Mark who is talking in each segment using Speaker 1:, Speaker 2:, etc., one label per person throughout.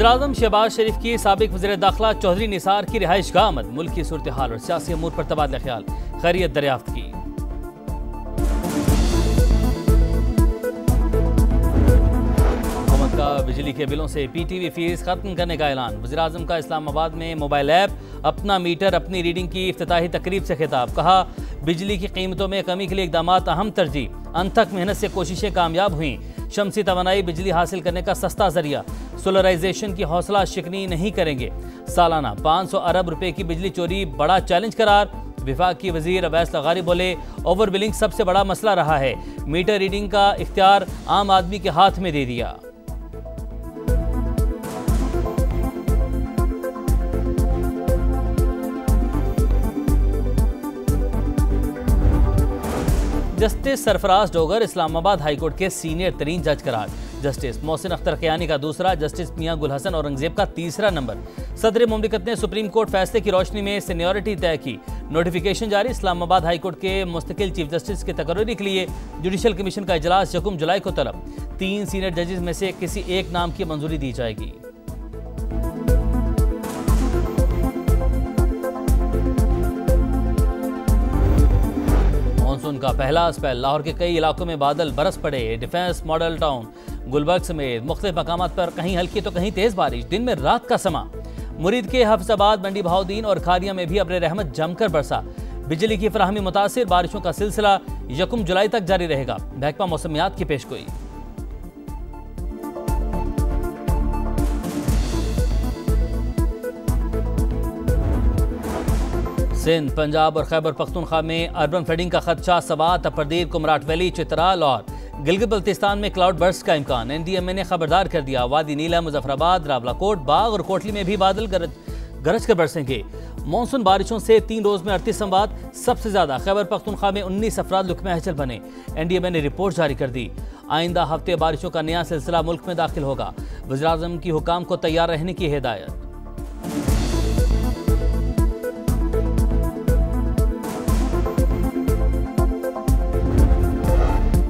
Speaker 1: वज़ीर-ए-आज़म शहबाज शरीफ की साबिक वज़ीर दाखिला चौधरी निसार की रिहाइश गाह आमद, मुल्क की सूरत हाल और सियासी अमूर पर तबादला ख्याल, खैरियत दरियाफ्त की। हुकूमत का बिजली के बिलों से PTV फीस खत्म करने का ऐलान। वज़ीर-ए-आज़म का इस्लामाबाद में मोबाइल ऐप अपना मीटर अपनी रीडिंग की इफ्तिताही तकरीब से खिताब। कहा, बिजली की कीमतों में कमी के लिए इक़दामात अहम तरजीह, अनथक मेहनत से कोशिशें कामयाब हुई। शमसी तवानाई बिजली हासिल करने का सस्ता जरिया, सोलराइजेशन की हौसला शिकनी नहीं करेंगे। सालाना 500 अरब रुपए की बिजली चोरी बड़ा चैलेंज करार। विफाक की वजीर अवैस लगारी बोले, ओवर बिलिंग सबसे बड़ा मसला रहा है, मीटर रीडिंग का इख्तियार आम आदमी के हाथ में दे दिया। जस्टिस सरफराज डोगर इस्लामाबाद हाईकोर्ट के सीनियर तरीन जज करार। जस्टिस मोहसिन अख्तर क़यानी का दूसरा, जस्टिस मियां गुल हसन औरंगजेब का तीसरा नंबर। सदर मुमलिकत ने सुप्रीम कोर्ट फैसले की रोशनी में सीनियरिटी तय की। नोटिफिकेशन जारी। इस्लामाबाद हाईकोर्ट के मुस्तकिल चीफ जस्टिस की तकर्री के लिए जुडिशल कमीशन का इजलास 1 जुलाई को तलब। 3 सीनियर जजेस में से किसी एक नाम की मंजूरी दी जाएगी। मानसून का पहला स्पेल। लाहौर के कई इलाकों में बादल बरस पड़े। डिफेंस मॉडल टाउन, गुलबर्ग समेत मुख्तलिफ मकामात पर कहीं हल्की तो कहीं तेज बारिश। दिन में रात का समा। मुरीद के हफ्साबाद, मंडी बहाउद्दीन और खारिया में भी अब्र रहमत जमकर बरसा। बिजली की फराहमी मुतासिर। बारिशों का सिलसिला 1 जुलाई तक जारी रहेगा। महकमा मौसमियात की पेशगोई। सिंध, पंजाब और खैबर पख्तूनख्वा में अर्बन फ्लडिंग का खदशा। सवात, अपरदीर, कुमराट वैली, चित्राल और गिलगित बल्तिस्तान में क्लाउड बर्स्ट का इम्कान। NDMA ने खबरदार कर दिया। वादी नीला, मुजफ्फराबाद, रावलाकोट, बाग और कोटली में भी बादल गरज कर बरसेंगे। मानसून बारिशों से 3 रोज में 38 संवाद। सबसे ज्यादा खैबर पख्तूनख्वा में 19 अफराद लुकमे हचल बने। NDMA ने रिपोर्ट जारी कर दी। आइंदा हफ्ते बारिशों का नया सिलसिला मुल्क में दाखिल होगा। वज़ीर-ए-आज़म की हुकाम को तैयार रहने की हिदायत।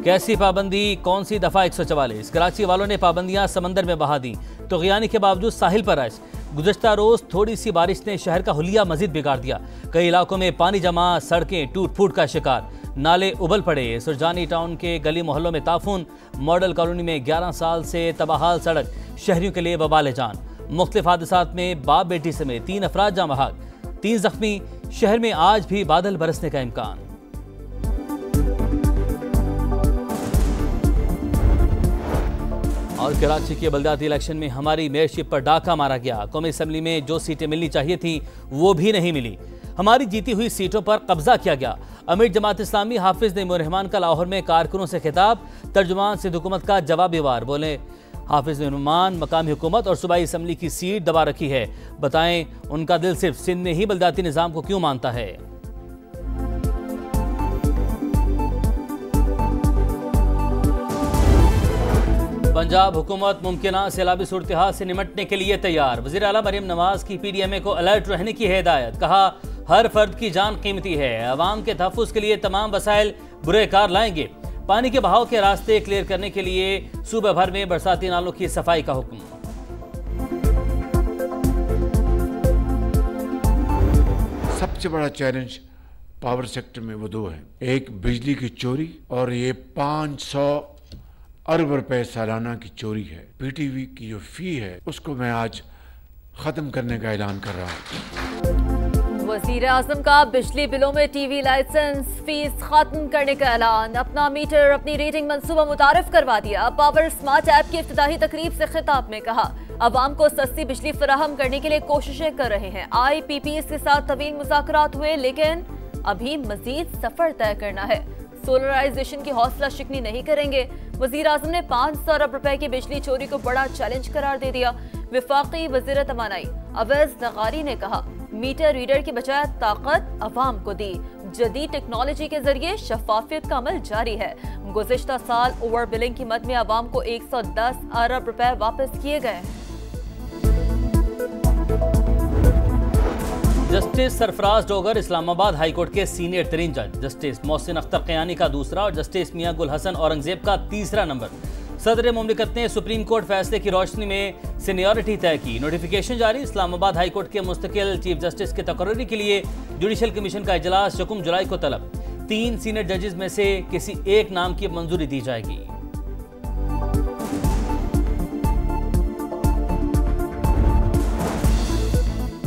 Speaker 1: कैसी पाबंदी, कौन सी दफा 144। कराची वालों ने पाबंदियां समंदर में बहा दी। तुग़यानी के बावजूद साहिल पर रश। गुज़श्ता रोज थोड़ी सी बारिश ने शहर का हुलिया मजीद बिगाड़ दिया। कई इलाकों में पानी जमा, सड़कें टूट फूट का शिकार, नाले उबल पड़े। सुरजानी टाउन के गली मोहल्लों में ताफून। मॉडल कॉलोनी में 11 साल से तबाहाल सड़क, शहरियों के लिए वबाल जान। मुख्तलिफ हादसात में बाप बेटी समेत 3 अफराद जाँ बहक, 3 जख्मी। शहर में आज भी बादल बरसने का इम्कान। और कराची के बल्दियाती इलेक्शन में हमारी मेयरशिप पर डाका मारा गया। कौमी असम्बली में जो सीटें मिलनी चाहिए थी वो भी नहीं मिली। हमारी जीती हुई सीटों पर कब्जा किया गया। अमीर जमात इस्लामी हाफिज नईमुर रहमान का लाहौर में कारकुनों से खिताब। तर्जुमान सिंध हुकूमत का जवाबी वार। बोले, हाफिज नईमुर रहमान मकामी हुकूमत और सूबाई असम्बली की सीट दबा रखी है। बताएं, उनका दिल सिर्फ सिंध में ही बल्दियाती निज़ाम को क्यों मानता है। पंजाब हुकूमत मुमकिना सैलाबी सूरत हाल से निमटने के लिए तैयार। वज़ीर आला मरियम नवाज की PDMA को अलर्ट रहने की हिदायत। कहा, हर फर्द की जान कीमती है, अवाम के तहफ़्फ़ुज़ के लिए तमाम वसाइल बुरे कार लाएंगे। पानी के बहाव के रास्ते क्लियर करने के लिए सूबे भर में बरसाती नालों की सफाई का हुक्म।
Speaker 2: सबसे बड़ा चैलेंज पावर सेक्टर में वो दो है, एक बिजली की चोरी और ये 500 अरब रुपए सालाना की चोरी है। PTV की जो फी है उसको मैं आज खत्म करने का ऐलान कर रहा हूँ।
Speaker 3: वज़ीर-ए-आज़म का बिजली बिलों में TV लाइसेंस फीस खत्म करने का ऐलान। अपना मीटर अपनी रीडिंग मंसूबा मुतारिफ करवा दिया। पावर स्मार्ट ऐप की इफ्तिताही तकरीब से खिताब में कहा, अवाम को सस्ती बिजली फराहम करने के लिए कोशिशें कर रहे हैं। IPPs के साथ तवील मुज़ाकरात हुए, लेकिन अभी मजीद सफर तय करना है। सोलराइजेशन की हौसला शिकनी नहीं करेंगे। वज़ीर-ए-आज़म ने 500 अरब रुपए की बिजली चोरी को बड़ा चैलेंज करार दे दिया। विफाकी वज़ीर तवानाई अवैस लगारी ने कहा, मीटर रीडर की बजाय ताकत अवाम को दी। जदीद टेक्नोलॉजी के जरिए शफाफियत का अमल जारी है। गुज़िश्ता साल ओवर बिलिंग की मद में अवाम को 110 अरब रुपए वापस किए गए हैं।
Speaker 1: जस्टिस सरफराज डोगर इस्लामाबाद हाईकोर्ट के सीनियर तरीन जज। जस्टिस मोहसिन अख्तर क़यानी का दूसरा और जस्टिस मियां गुल हसन औरंगजेब का तीसरा नंबर। सदर मुमलिकत ने सुप्रीम कोर्ट फैसले की रोशनी में सीनियरिटी तय की। नोटिफिकेशन जारी। इस्लामाबाद हाई कोर्ट के मुस्तकिल चीफ जस्टिस के तकर्री के लिए जुडिशल कमीशन का इजलास 9 जुलाई को तलब। 3 सीनियर जजेस में से किसी एक नाम की मंजूरी दी जाएगी।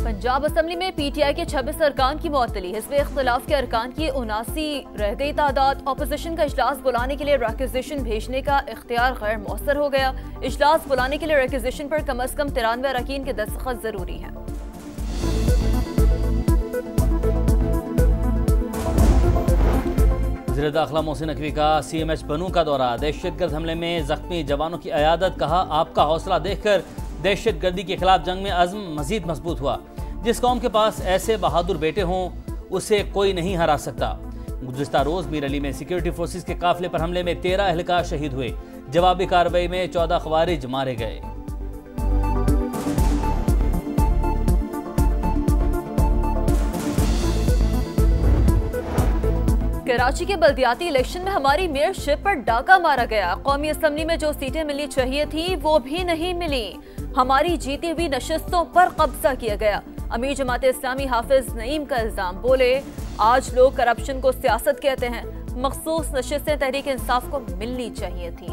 Speaker 3: पंजाब असेंबली में पीटीआई के 26 अरकान की मुअत्तली। हिज़्ब इख्तिलाफ के अरकान की 79 रह गई तादाद। अपोजिशन का इजलास बुलाने के लिए रिक्विजिशन भेजने का इख्तियार गैर मौसर हो गया। इजलास बुलाने के लिए रिक्विजिशन पर कम अज कम 93 अरकान के दस्तखत जरूरी हैं।
Speaker 1: वज़ीर दाखिला मोहसिन नकवी का CMH बनू का दौरा। दहशतगर्द हमले में जख्मी जवानों की अयादत। कहा, आपका हौसला देखकर दहशतगर्दी के खिलाफ जंग में अज़्म मजीद मजबूत हुआ। जिस कौम के पास ऐसे बहादुर बेटे हों उसे कोई नहीं हरा सकता। गुज़िश्ता रोज मीर अली में सिक्योरिटी फोर्सेस के काफिले पर हमले में 13 एहलकार शहीद हुए। जवाबी कार्रवाई में 14 खवारिज मारे गए।
Speaker 3: कराची के बल्दियाती इलेक्शन में हमारी मेयरशिप पर डाका मारा गया। कौमी असेंबली में जो सीटें मिलनी चाहिए थी वो भी नहीं मिली। हमारी जीती हुई नशिस्तों पर कब्जा किया गया। अमीर जमात इस्लामी हाफिज नईम का इल्जाम। बोले, आज लोग करप्शन को सियासत कहते हैं। मखसूस नशिस्तें तहरीक इंसाफ को मिलनी चाहिए थी।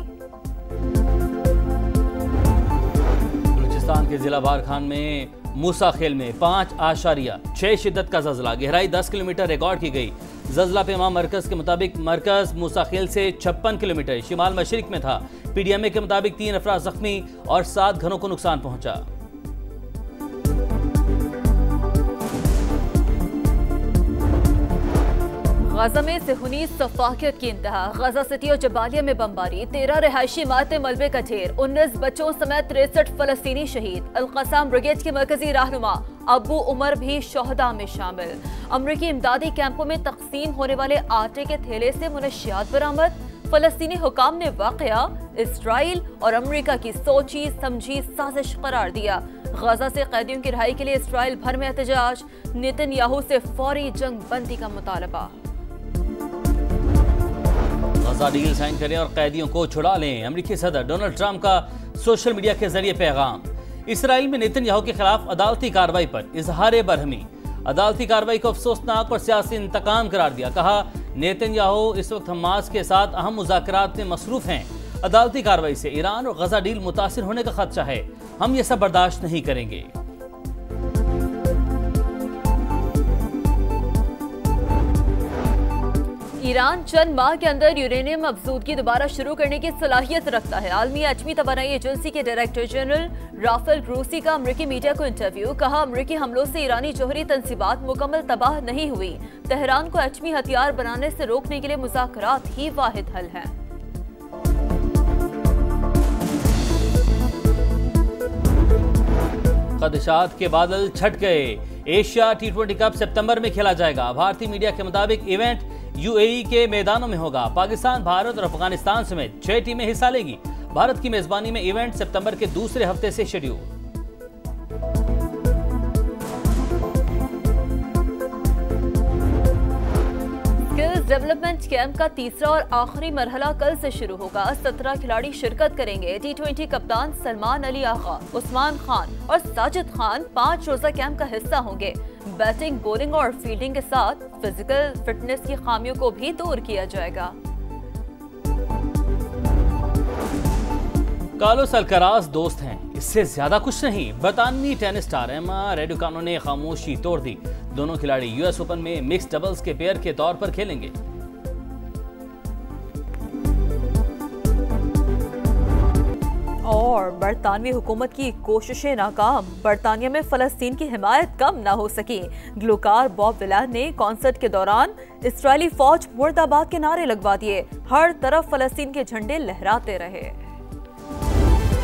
Speaker 1: बलूचिस्तान के जिला बारखान में मूसा खेल में 5.6 शिद्दत का जल्जला। गहराई 10 किलोमीटर रिकॉर्ड की गई। जल्जला पेमा मरकज के मुताबिक मरकज मूसा खेल से 56 किलोमीटर शिमाल मशरिक में था। PDMA के मुताबिक 3 अफराद जख्मी और 7 घरों को नुकसान पहुंचा।
Speaker 3: गजा में सेहूनी सफाकियत की इंतहा। गजा सिटी और जबालिया में बमबारी। 13 रिहायशी इमारतें मलबे का ढेर। 19 बच्चों समेत 63 फलस्तीनी शहीद। अल-क़साम ब्रिगेड के मरकजी रहनुमा अबू उमर भी शोहदा में शामिल। अमरीकी इमदादी कैंपों में तकसीम होने वाले आटे के थैले से मुनशियात बरामद। फलस्तीनी हुकाम ने वाकया इसराइल और अमरीका की सोची समझी साजिश करार दिया। गजा से कैदियों की रिहाई के लिए इसराइल भर में एहतजाज। नेतन्याहू से फौरी जंग बंदी का मुतालबा।
Speaker 1: गजा डील साइन करें और कैदियों को छुड़ा लें। अमेरिकी सदर डोनाल्ड ट्रंप का सोशल मीडिया के जरिए पैगाम। इसराइल में नेतन्याहू के खिलाफ अदालती कार्रवाई पर इजहार बरहमी। अदालती कार्रवाई को अफसोसनाक और सियासी इंतकाम करार दिया। कहा, नेतन्याहू इस वक्त हमास के साथ अहम मुज़ाकरात में मसरूफ हैं। अदालती कार्रवाई से ईरान और गजा डील मुतासिर होने का खदशा है। हम ये सब बर्दाश्त नहीं करेंगे।
Speaker 3: ईरान चंद माह के अंदर यूरेनियम अफजूदगी दोबारा शुरू करने की सलाहियत रखता है। आलमी एटमी तवानाई एजेंसी के डायरेक्टर जनरल राफेल ग्रोसी का अमरीकी मीडिया को इंटरव्यू। कहा, अमरीकी हमलों से ईरानी जौहरी तंसीबात मुकम्मल तबाह नहीं हुई। तेहरान को एटमी हथियार बनाने से रोकने के लिए मुज़ाकरात ही वाहिद हल है।
Speaker 1: खदशात के बादल छट गए। एशिया T20 कप सितंबर में खेला जाएगा। भारतीय मीडिया के मुताबिक इवेंट UAE के मैदानों में होगा। पाकिस्तान, भारत और अफगानिस्तान समेत 6 टीमें हिस्सा लेंगी। भारत की मेजबानी में इवेंट सितंबर के दूसरे हफ्ते से शेड्यूल।
Speaker 3: स्किल्स डेवलपमेंट कैंप का तीसरा और आखिरी मरहला कल से शुरू होगा। 17 खिलाड़ी शिरकत करेंगे। T20 कप्तान सलमान अली आगा, उस्मान खान और साजिद खान 5 रोजा कैंप का हिस्सा होंगे। बैटिंग, बॉलिंग और फील्डिंग के साथ फिजिकल फिटनेस की खामियों को भी दूर किया जाएगा।
Speaker 1: कार्लोस अल्काराज दोस्त हैं, इससे ज्यादा कुछ नहीं। बरतानवी टेनिस स्टार एमा रेडुकानो ने खामोशी तोड़ दी। दोनों खिलाड़ी US ओपन में मिक्स डबल्स के पेयर के तौर पर खेलेंगे।
Speaker 3: और बरतानवी हुकूमत की कोशिशें नाकाम। बरतानिया में फलस्तीन की हिमायत कम न हो सकी। ग्लूकार बॉब विलान ने कॉन्सर्ट के दौरान इस्राएली फौज मुर्दाबाद के नारे लगवा दिए। हर तरफ फलस्तीन के झंडे लहराते रहे।